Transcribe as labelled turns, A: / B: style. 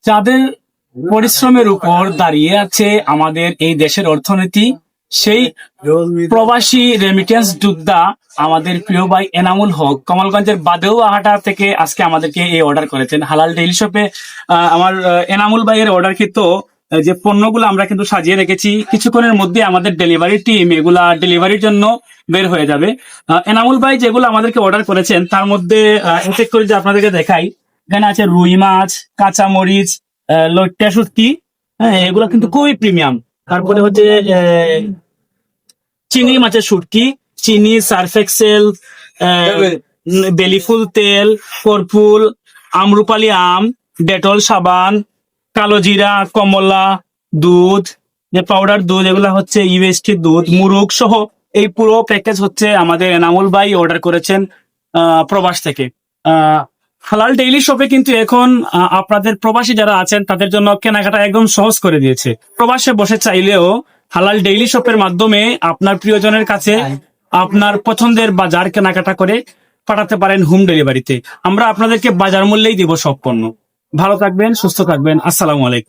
A: যাদের পরিশ্রমের উপর দাঁড়িয়ে আছে আমাদের এই দেশের অর্থনীতি, সেই প্রবাসী রেমিটেন্স যোদ্ধা আমাদের প্রিয় ভাই এনামুল হক কমলগঞ্জের বাদেওয়াহাটা থেকে আজকে আমাদেরকে এই অর্ডার করেছেন হালাল ডেইলি শপে। আমার এনামুল ভাইয়ের অর্ডারকৃত যে পণ্যগুলো আমরা কিন্তু সাজিয়ে রেখেছি, কিছুক্ষণের মধ্যে আমাদের ডেলিভারি টিম এগুলা ডেলিভারির জন্য বের হয়ে যাবে। এনামুল ভাই যেগুলো আমাদেরকে অর্ডার করেছেন তার মধ্যে এক এক করে যে আপনাদেরকে দেখাই, এখানে আছে রুই মাছ, কাঁচা মরিচ, লইট্টা শুটকি। হ্যাঁ, এগুলো কিন্তু খুবই প্রিমিয়াম। তারপরে হচ্ছে চিংড়ি মাছের শুটকি, চিনি, সার্ফ এক্সেল, বেলিফুল তেল, কর্পুল, আমরুপালি আম, ডেটল সাবান, কালো জিরা, কমলা, দুধ, যে পাউডার দুধ, এগুলা হচ্ছে ইউএসটি দুধ, মুরগ সহ এই পুরো প্যাকেজ হচ্ছে আমাদের এনামুল ভাই অর্ডার করেছেন প্রবাস থেকে। হালাল ডেইলি শপে কিন্তু এখন আপনাদের প্রবাসী যারা আছেন তাদের জন্য কেনাকাটা একদম সহজ করে দিয়েছে। প্রবাসে বসে চাইলেও হালাল ডেইলি শপের মাধ্যমে আপনার প্রিয়জনের কাছে আপনার পছন্দের বাজার কেনাকাটা করে পাঠাতে পারেন হোম ডেলিভারিতে। আমরা আপনাদেরকে বাজার মূল্যেই দিব সব পণ্য। ভালো থাকবেন, সুস্থ থাকবেন। আসসালামু আলাইকুম।